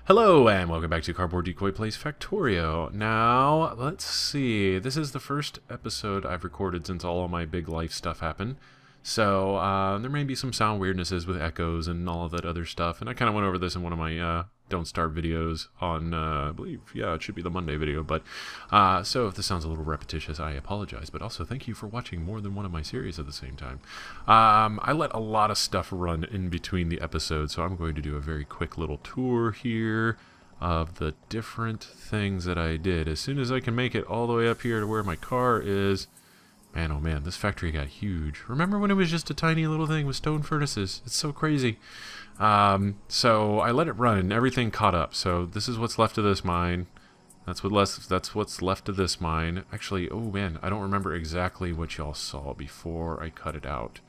Hello and welcome back to Cardboard Decoy Plays Factorio. Now, let's see. This is the first episode I've recorded since all of my big life stuff happened. So, there may be some sound weirdnesses with echoes and all of that other stuff. And I kind of went over this in one of my Don't Starve videos on, I believe, yeah, it should be the Monday video. But, so if this sounds a little repetitious, I apologize. But also, thank you for watching more than one of my series at the same time. I let a lot of stuff run in between the episodes, so I'm going to do a very quick little tour here of the different things that I did. As soon as I can make it all the way up here to where my car is. Man, oh man, this factory got huge. Remember when it was just a tiny little thing with stone furnaces? It's so crazy. So I let it run and everything caught up. So this is what's left of this mine. That's what's left of this mine. Actually, oh man, I don't remember exactly what y'all saw before I cut it out.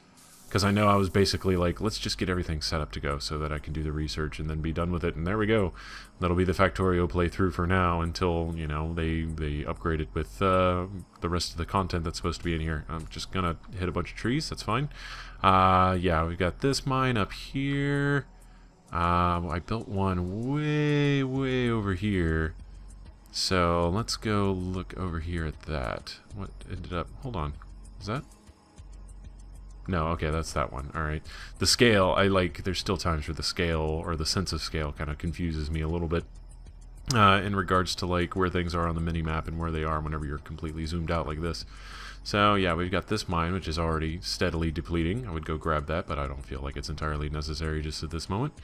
Because I know I was basically like, let's just get everything set up to go so that I can do the research and then be done with it. And there we go. That'll be the Factorio playthrough for now until, you know, they upgrade it with the rest of the content that's supposed to be in here. I'm just going to hit a bunch of trees. That's fine. Yeah, we've got this mine up here. I built one way over here. So let's go look over here at that. What ended up... Hold on. Is that... No, okay, that's that one. Alright. The scale, there's still times where the scale, or the sense of scale, kind of confuses me a little bit. In regards to, like, where things are on the mini-map and where they are whenever you're completely zoomed out like this. So, yeah, we've got this mine, which is already steadily depleting. I would go grab that, but I don't feel like it's entirely necessary just at this moment.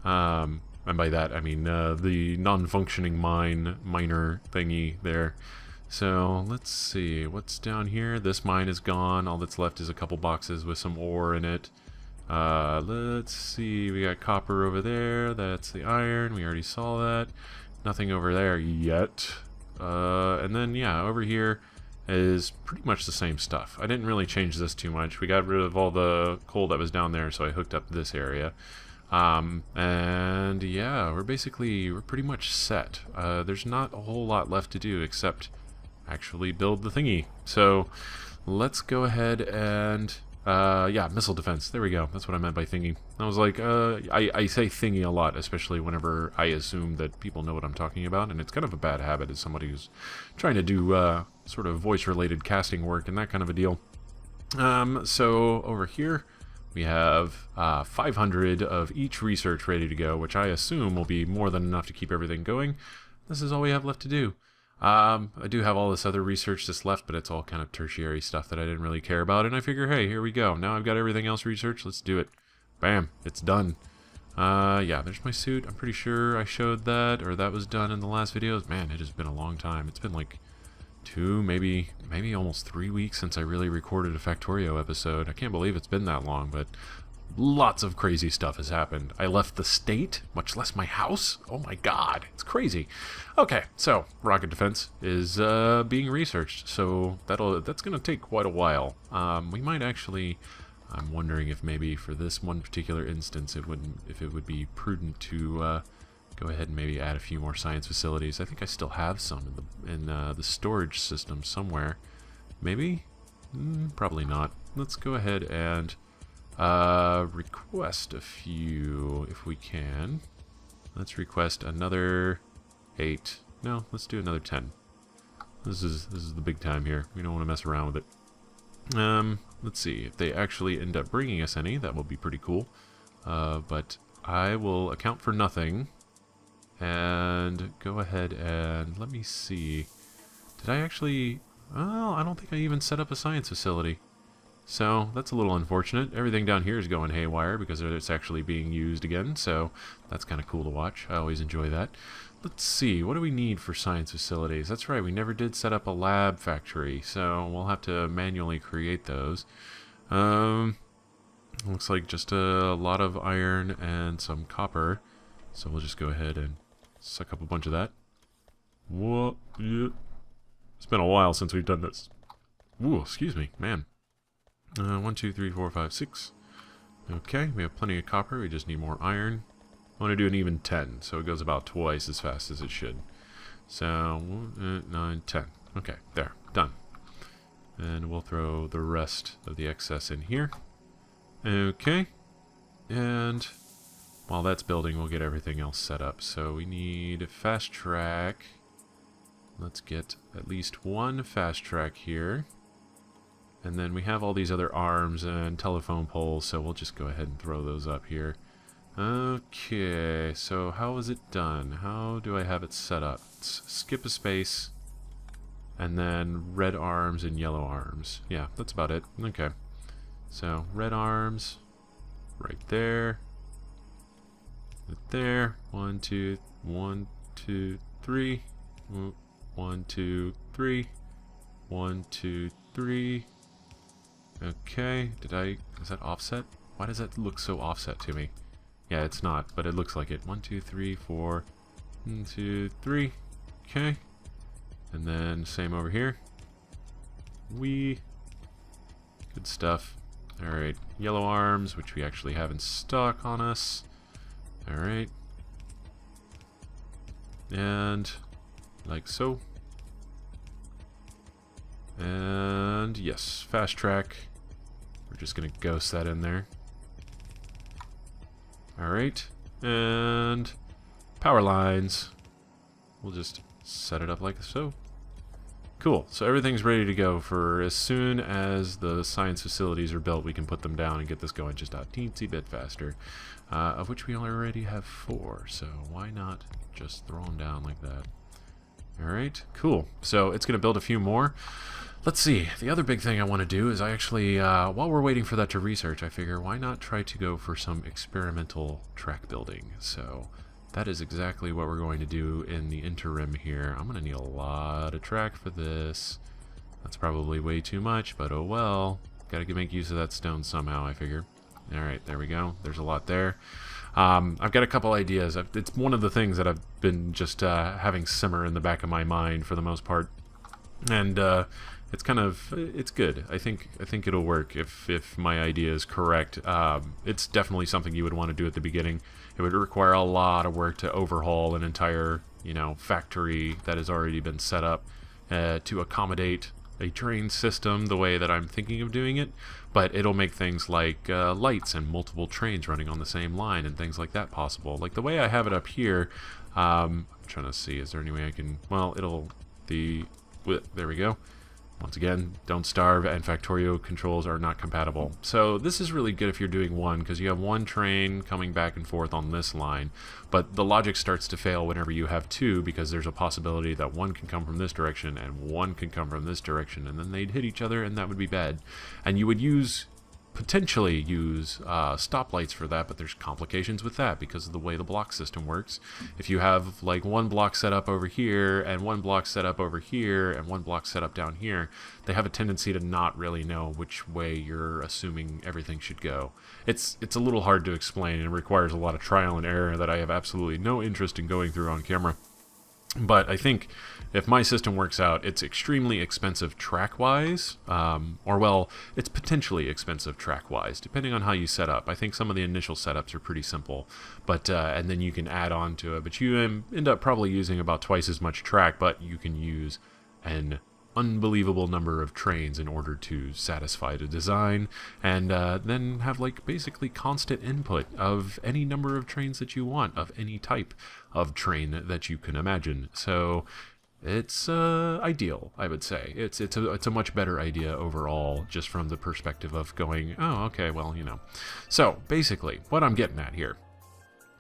And by that, I mean the non-functioning miner thingy there. So, let's see, what's down here? This mine is gone. All that's left is a couple boxes with some ore in it. Let's see, we got copper over there. That's the iron. We already saw that. Nothing over there yet. And then, yeah, over here is pretty much the same stuff. I didn't really change this too much. We got rid of all the coal that was down there, so I hooked up this area. And, yeah, we're pretty much set. There's not a whole lot left to do except... actually build the thingy. So let's go ahead and yeah, missile defense. There we go. That's what I meant by thingy. I was like, I say thingy a lot, especially whenever I assume that people know what I'm talking about, and it's kind of a bad habit as somebody who's trying to do sort of voice-related casting work and that kind of a deal. So over here we have 500 of each research ready to go, which I assume will be more than enough to keep everything going. This is all we have left to do. I do have all this other research that's left, but it's all kind of tertiary stuff that I didn't really care about, and I figure, hey, here we go. Now I've got everything else researched, let's do it. Bam, it's done. Yeah, there's my suit. I'm pretty sure I showed that, or that was done in the last videos. Man, it has been a long time. It's been like 2, maybe almost 3 weeks since I really recorded a Factorio episode. I can't believe it's been that long, but... lots of crazy stuff has happened. I left the state, much less my house. Oh my god, it's crazy. Okay, so rocket defense is being researched, so that's going to take quite a while. We might actually, I'm wondering if maybe for this one particular instance, if it would be prudent to go ahead and maybe add a few more science facilities. I think I still have some in the storage system somewhere. Maybe? Probably not. Let's go ahead and request a few if we can. Let's request another 8. No, let's do another 10. This is the big time here. We don't want to mess around with it. Let's see if they actually end up bringing us any. That will be pretty cool. But I will account for nothing and go ahead and let me see. Did I actually? Well, I don't think I even set up a science facility. So, that's a little unfortunate. Everything down here is going haywire because it's actually being used again, so that's kind of cool to watch. I always enjoy that. Let's see, what do we need for science facilities? That's right, we never did set up a lab factory, so we'll have to manually create those. Looks like just a lot of iron and some copper, so we'll just go ahead and suck up a bunch of that. What? Yeah. It's been a while since we've done this. Ooh, excuse me, man. 1, 2, 3, 4, 5, 6. Okay, we have plenty of copper. We just need more iron. I want to do an even 10, so it goes about twice as fast as it should. So, 9, 10. Okay, there. Done. And we'll throw the rest of the excess in here. Okay. And while that's building, we'll get everything else set up. So we need a fast track. Let's get at least one fast track here. And then we have all these other arms and telephone poles, so we'll just go ahead and throw those up here. Okay, so how is it done? How do I have it set up? Let's skip a space, and then red arms and yellow arms. Yeah, that's about it. Okay. So, red arms, right there. Right there. 1, 2, 1, 2, 3. 1, 2, 3. 1, 2, 3. Okay, is that offset? Why does that look so offset to me? Yeah, it's not, but it looks like it. 1, 2, 3, 4. 1, 2, 3. Okay. And then same over here. Good stuff. Alright, yellow arms, which we actually have in stock on us. Alright. And like so. And yes, fast track. We're just gonna ghost that in there. Alright. And power lines. We'll just set it up like so. Cool. So everything's ready to go for as soon as the science facilities are built, we can put them down and get this going just a teensy bit faster. Of which we already have 4, so why not just throw them down like that? Alright, cool. So it's going to build a few more. Let's see. The other big thing I want to do is I actually, while we're waiting for that to research, I figure why not try to go for some experimental track building. So that is exactly what we're going to do in the interim here. I'm going to need a lot of track for this. That's probably way too much, but oh well. Got to make use of that stone somehow, I figure. Alright, there we go. There's a lot there. I've got a couple ideas. It's one of the things that I've been just having simmer in the back of my mind for the most part. And it's kind of, it's good. I think it'll work if my idea is correct. It's definitely something you would want to do at the beginning. It would require a lot of work to overhaul an entire, factory that has already been set up to accommodate a train system the way that I'm thinking of doing it. But it'll make things like lights and multiple trains running on the same line and things like that possible. Like the way I have it up here, I'm trying to see, is there any way I can, well, there we go. Once again, don't starve, and Factorio controls are not compatible. So this is really good if you're doing one, because you have one train coming back and forth on this line, but the logic starts to fail whenever you have two, because there's a possibility that one can come from this direction and one can come from this direction, and then they'd hit each other, and that would be bad. And you would potentially use stoplights for that, but there's complications with that because of the way the block system works. If you have like one block set up over here and one block set up over here and one block set up down here, they have a tendency to not really know which way you're assuming everything should go. It's a little hard to explain, and it requires a lot of trial and error that I have absolutely no interest in going through on camera. But I think if my system works out, it's extremely expensive track-wise, it's potentially expensive track-wise, depending on how you set up. I think some of the initial setups are pretty simple, but and then you can add on to it. But you end up probably using about twice as much track, but you can use an unbelievable number of trains in order to satisfy the design, and then have like basically constant input of any number of trains that you want, of any type of train that you can imagine. So it's ideal, I would say. It's a much better idea overall, just from the perspective of going, oh, okay, well, So basically, what I'm getting at here,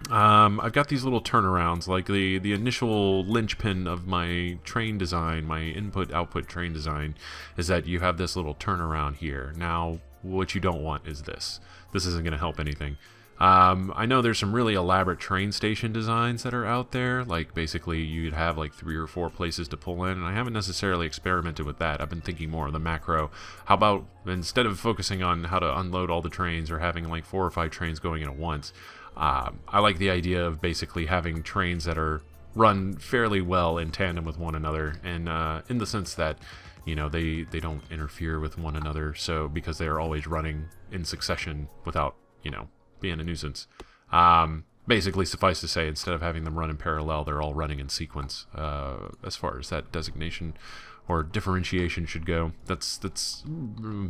I've got these little turnarounds, like the initial linchpin of my train design, my input-output train design, is that you have this little turnaround here. Now, what you don't want is this. This isn't going to help anything. I know there's some really elaborate train station designs that are out there, like basically you'd have like 3 or 4 places to pull in, and I haven't necessarily experimented with that. I've been thinking more of the macro. How about instead of focusing on how to unload all the trains or having like 4 or 5 trains going in at once, I like the idea of basically having trains that are run fairly well in tandem with one another, and in the sense that they don't interfere with one another, so because they are always running in succession without being a nuisance. Basically, suffice to say, instead of having them run in parallel, they're all running in sequence, as far as that designation or differentiation should go. That's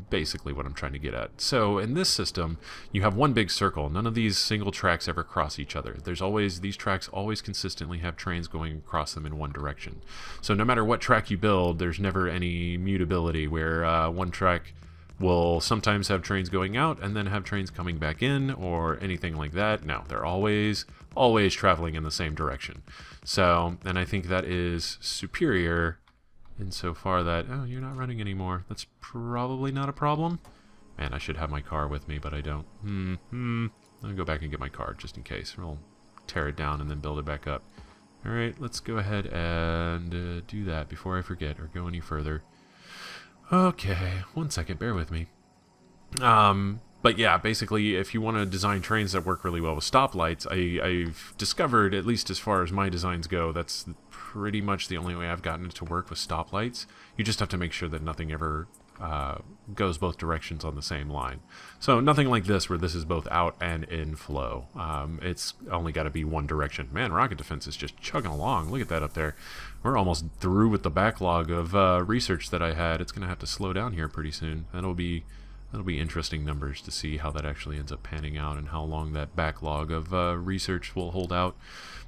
basically what I'm trying to get at. So in this system, you have one big circle. None of these single tracks ever cross each other. These tracks always consistently have trains going across them in one direction. So no matter what track you build, there's never any mutability where one track will sometimes have trains going out and then have trains coming back in or anything like that. No, they're always traveling in the same direction. So, and I think that is superior insofar that, oh, you're not running anymore. That's probably not a problem. Man, I should have my car with me, but I don't. I'll go back and get my car just in case. We'll tear it down and then build it back up. Alright, let's go ahead and do that before I forget or go any further. Okay, 1 second, bear with me. But yeah, basically, if you want to design trains that work really well with stoplights, I've discovered, at least as far as my designs go, that's pretty much the only way I've gotten it to work with stoplights. You just have to make sure that nothing ever goes both directions on the same line. So nothing like this, where this is both out and in flow. It's only got to be one direction. Man, rocket defense is just chugging along. Look at that up there. We're almost through with the backlog of research that I had. It's going to have to slow down here pretty soon. That'll be interesting numbers to see how that actually ends up panning out and how long that backlog of research will hold out.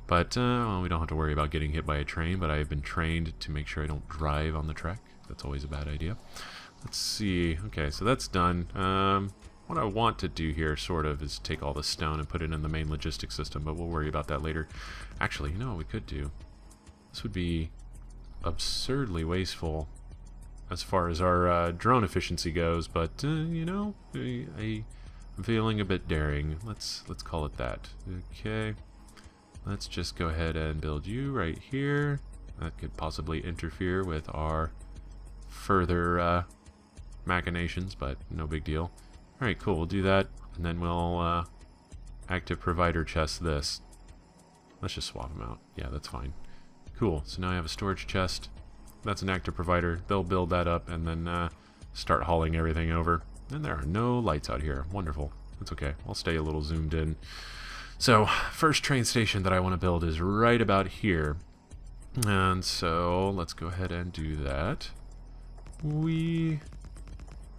But well, we don't have to worry about getting hit by a train, but I have been trained to make sure I don't drive on the track. That's always a bad idea. Let's see. Okay, so that's done. What I want to do here, sort of, is take all this stone and put it in the main logistics system, but we'll worry about that later. Actually, you know what we could do? This would be absurdly wasteful as far as our drone efficiency goes, but you know, I'm feeling a bit daring. Let's call it that. Okay, let's just go ahead and build you right here. That could possibly interfere with our further machinations, but no big deal. All right, cool. We'll do that, and then we'll active provider chest this. Let's just swap them out. Yeah, that's fine. Cool. So now I have a storage chest. That's an active provider. They'll build that up and then start hauling everything over. And there are no lights out here. Wonderful. That's okay. I'll stay a little zoomed in. So, first train station that I want to build is right about here. And so, let's go ahead and do that.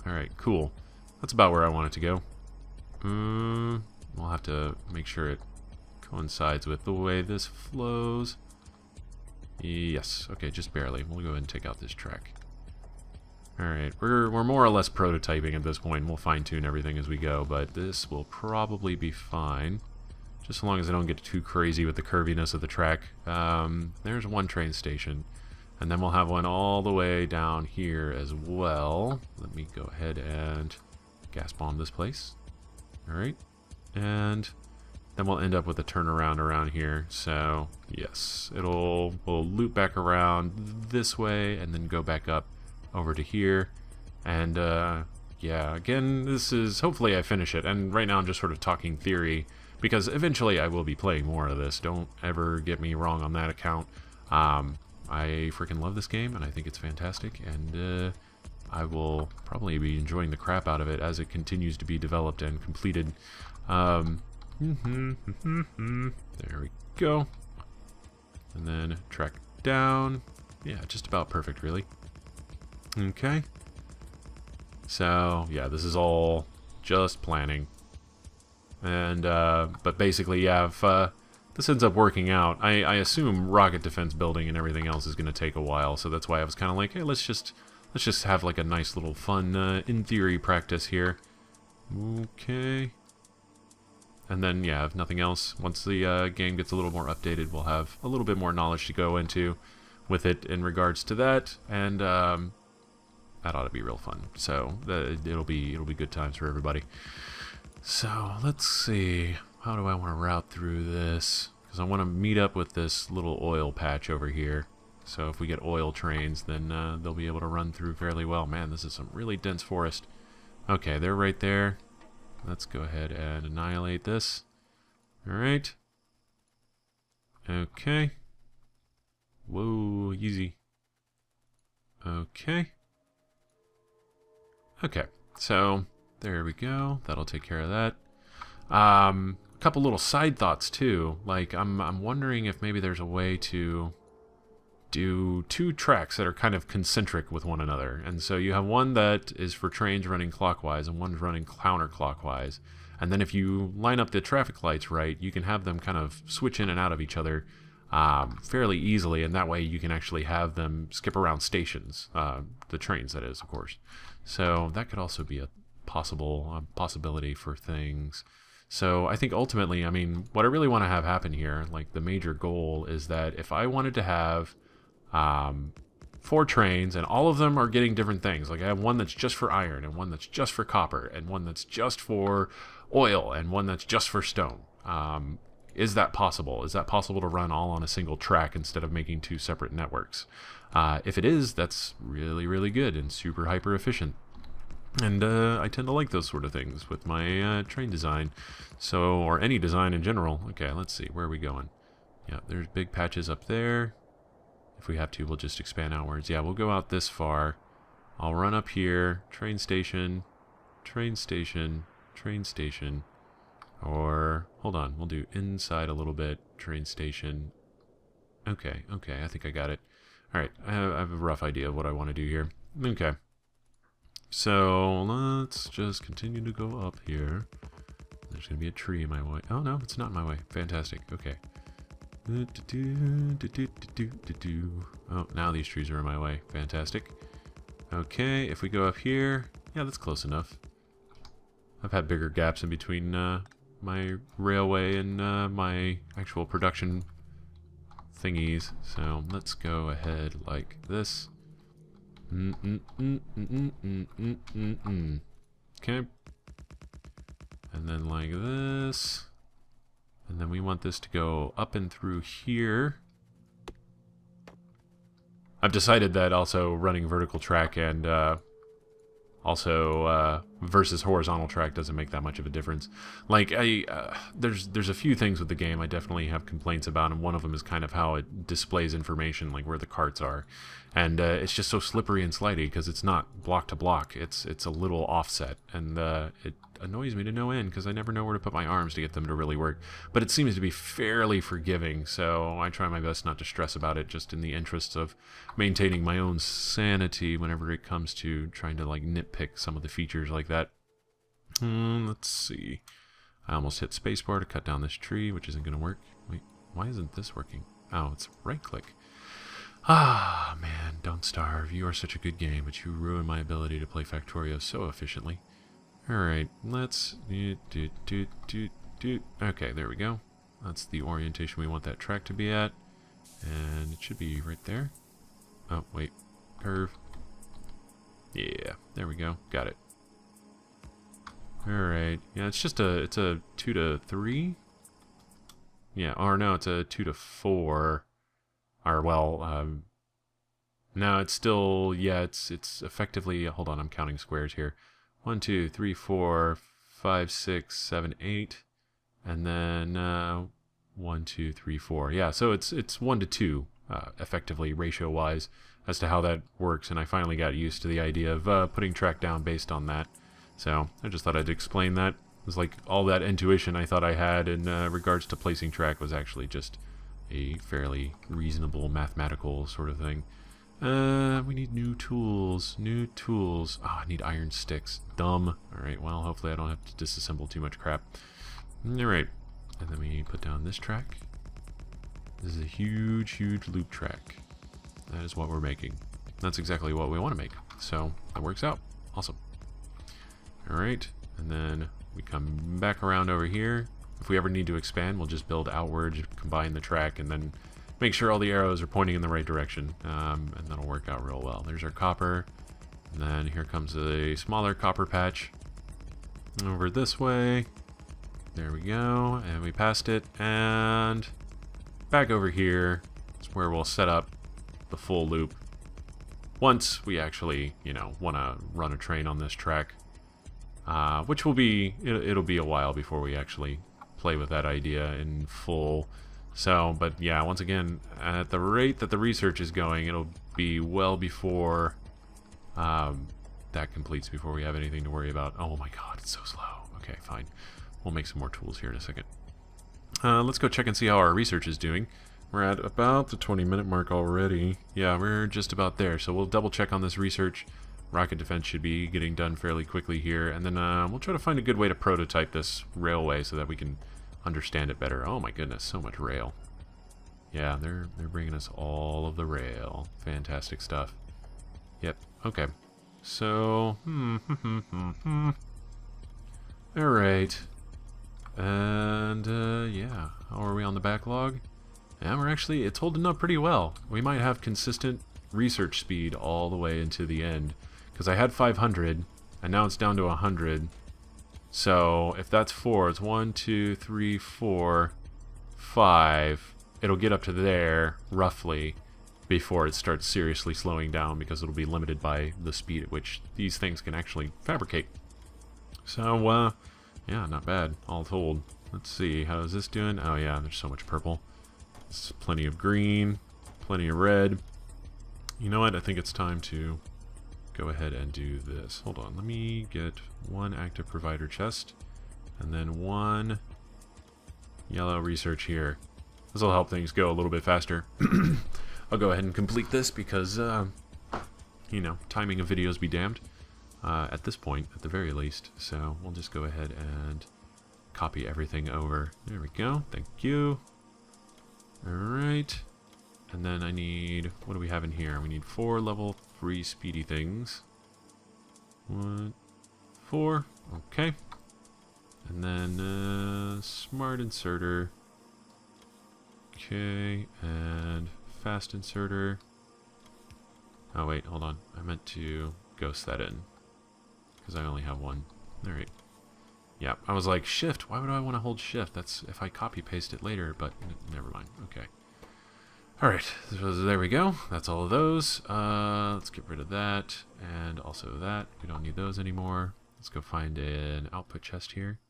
Alright, cool. That's about where I want it to go. We'll have to make sure it coincides with the way this flows. Yes, okay, just barely. We'll go ahead and take out this track. Alright, we're more or less prototyping at this point. We'll fine-tune everything as we go, but this will probably be fine. Just so long as I don't get too crazy with the curviness of the track. There's one train station. And then we'll have one all the way down here as well. Let me go ahead and gas bomb this place. Alright. And then we'll end up with a turnaround around here. So, yes, we'll loop back around this way and then go back up over to here. And, yeah, again, this is, hopefully I finish it. And right now I'm just sort of talking theory, because eventually I will be playing more of this. Don't ever get me wrong on that account. I freaking love this game, and I think it's fantastic, and I will probably be enjoying the crap out of it as it continues to be developed and completed. There we go. And then track down. Yeah, just about perfect, really. Okay. So, yeah, this is all just planning. And, but basically, yeah, if this ends up working out, I assume rocket defense building and everything else is going to take a while, so that's why I was kind of like, hey, let's just have like a nice little fun, in theory practice here. Okay. And then, yeah, if nothing else, once the game gets a little more updated, we'll have a little bit more knowledge to go into with it in regards to that, and that ought to be real fun. So it'll be good times for everybody. So let's see, how do I want to route through this? Because I want to meet up with this little oil patch over here. So if we get oil trains, then they'll be able to run through fairly well. Man, this is some really dense forest. Okay, they're right there. Let's go ahead and annihilate this. Alright. Okay. Whoa, easy. Okay. Okay, so there we go. That'll take care of that. A couple little side thoughts too. Like I'm wondering if maybe there's a way to do two tracks that are kind of concentric with one another. And so you have one that is for trains running clockwise and one's running counterclockwise. And then if you line up the traffic lights right, you can have them kind of switch in and out of each other fairly easily, and that way you can actually have them skip around stations, the trains, that is, of course. So that could also be a possibility for things. So I think ultimately, I mean, what I really want to have happen here, like the major goal, is that if I wanted to have 4 trains and all of them are getting different things, like I have one that's just for iron and one that's just for copper and one that's just for oil and one that's just for stone. Is that possible? Is that possible to run all on a single track instead of making 2 separate networks? If it is, that's really, really good and super hyper efficient. And I tend to like those sort of things with my train design, or any design in general. Okay, let's see, where are we going? Yeah, there's big patches up there. If we have to, we'll just expand outwards. Yeah, we'll go out this far. I'll run up here, train station, train station, train station. Or, hold on, we'll do inside a little bit, train station. Okay, I think I got it. Alright, I have a rough idea of what I want to do here. Okay. So, let's just continue to go up here. There's going to be a tree in my way. Oh, no, it's not in my way. Fantastic. Okay. Oh, now these trees are in my way. Fantastic. Okay, if we go up here... Yeah, that's close enough. I've had bigger gaps in between my railway and my actual production thingies. So, let's go ahead like this. Okay. And then like this. And then we want this to go up and through here. I've decided that also running vertical track and versus horizontal track doesn't make that much of a difference. Like, there's a few things with the game I definitely have complaints about, and one of them is kind of how it displays information, like where the carts are. And it's just so slippery and slidey because it's not block to block. It's a little offset, and it annoys me to no end because I never know where to put my arms to get them to really work. But it seems to be fairly forgiving, so I try my best not to stress about it, just in the interests of maintaining my own sanity whenever it comes to trying to like nitpick some of the features like that. Let's see. I almost hit spacebar to cut down this tree, which isn't going to work. Wait, why isn't this working? Oh, it's right click. Ah, man, don't starve. You are such a good game, but you ruin my ability to play Factorio so efficiently. Alright, let's... Okay, there we go. That's the orientation we want that track to be at. And it should be right there. Oh, wait. Curve. Yeah, there we go. Got it. Alright. Yeah, it's just it's a 2 to 3. Yeah, or no, it's a 2 to 4. Or, well, no, it's still, yeah, it's effectively, hold on, I'm counting squares here. 1, 2, 3, 4, 5, 6, 7, 8. And then 1, 2, 3, 4. Yeah, so it's 1 to 2, effectively, ratio-wise, as to how that works. And I finally got used to the idea of putting track down based on that. So I just thought I'd explain that. It was like all that intuition I thought I had in regards to placing track was actually just a fairly reasonable mathematical sort of thing. We need new tools. New tools. Oh, I need iron sticks. Dumb. Alright, well, hopefully I don't have to disassemble too much crap. Alright. And then we put down this track. This is a huge, huge loop track. That is what we're making. That's exactly what we want to make. So, that works out. Awesome. Alright. And then we come back around over here. If we ever need to expand, we'll just build outward, combine the track, and then make sure all the arrows are pointing in the right direction, and that'll work out real well. There's our copper, and then here comes a smaller copper patch over this way. There we go, and we passed it, and back over here is where we'll set up the full loop once we actually, you know, want to run a train on this track, which will be, it'll be a while before we actually play with that idea in full. So, but yeah, once again, at the rate that the research is going, it'll be well before that completes, before we have anything to worry about. Oh my god, it's so slow. Okay, fine. We'll make some more tools here in a second. Let's go check and see how our research is doing. we're at about the 20-minute mark already. Yeah, we're just about there. So we'll double check on this research. Rocket defense should be getting done fairly quickly here. And then we'll try to find a good way to prototype this railway so that we can understand it better. Oh my goodness, so much rail. Yeah, they're bringing us all of the rail. Fantastic stuff. Yep, okay. So, alright. And, yeah. How are we on the backlog? Yeah, we're actually, it's holding up pretty well. We might have consistent research speed all the way into the end. Because I had 500, and now it's down to 100. So, if that's 4, it's 1, 2, 3, 4, 5. It'll get up to there, roughly, before it starts seriously slowing down, because it'll be limited by the speed at which these things can actually fabricate. So, yeah, not bad, all told. Let's see, how is this doing? Oh yeah, there's so much purple. There's plenty of green, plenty of red. You know what, I think it's time to go ahead and do this. Hold on, let me get one active provider chest, and then one yellow research here. This will help things go a little bit faster. I'll go ahead and complete this because, you know, timing of videos be damned. At this point, at the very least. So we'll just go ahead and copy everything over. There we go. Thank you. Alright. And then I need, what do we have in here? We need 4 level 3 speedy things. 1, 4. Okay. And then smart inserter. Okay. And fast inserter. Oh wait, hold on. I meant to ghost that in. Because I only have one. Alright. Yeah, I was like, shift? Why would I want to hold shift? That's if I copy paste it later, but never mind. Okay. Alright, so there we go. That's all of those. Let's get rid of that. And also that. We don't need those anymore. Let's go find an output chest here.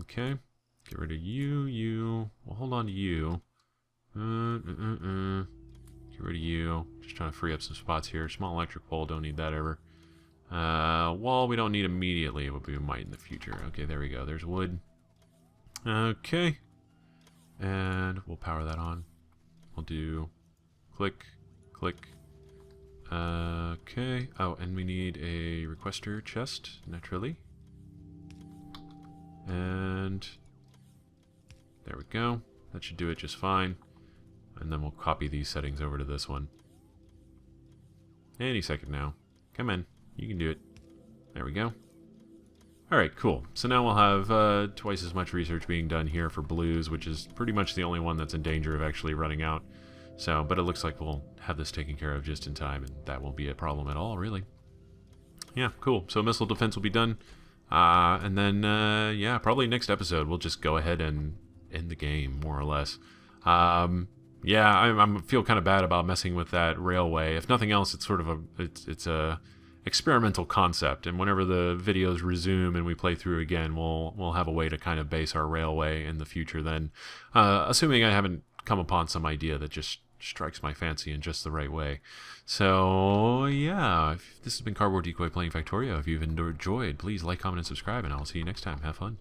Okay. Get rid of you, you. We'll hold on to you. Get rid of you. Just trying to free up some spots here. Small electric pole, don't need that ever. Wall we don't need immediately, but we might in the future. Okay, there we go. There's wood. Okay. And we'll power that on. We'll do click, click. Okay. Oh, and we need a requester chest, naturally. And there we go. That should do it just fine. And then we'll copy these settings over to this one. Any second now. Come in. You can do it. There we go. Alright, cool. So now we'll have twice as much research being done here for blues, which is pretty much the only one that's in danger of actually running out. So, but it looks like we'll have this taken care of just in time, and that won't be a problem at all, really. Yeah, cool. So missile defense will be done. And then, yeah, probably next episode we'll just go ahead and end the game, more or less. Yeah, I feel kind of bad about messing with that railway. If nothing else, it's sort of it's a experimental concept, and whenever the videos resume and we play through again, we'll have a way to kind of base our railway in the future then, assuming I haven't come upon some idea that just strikes my fancy in just the right way. So yeah, this has been Cardboard Decoy playing Factorio. If you've enjoyed, please like, comment, and subscribe, and I'll see you next time. Have fun.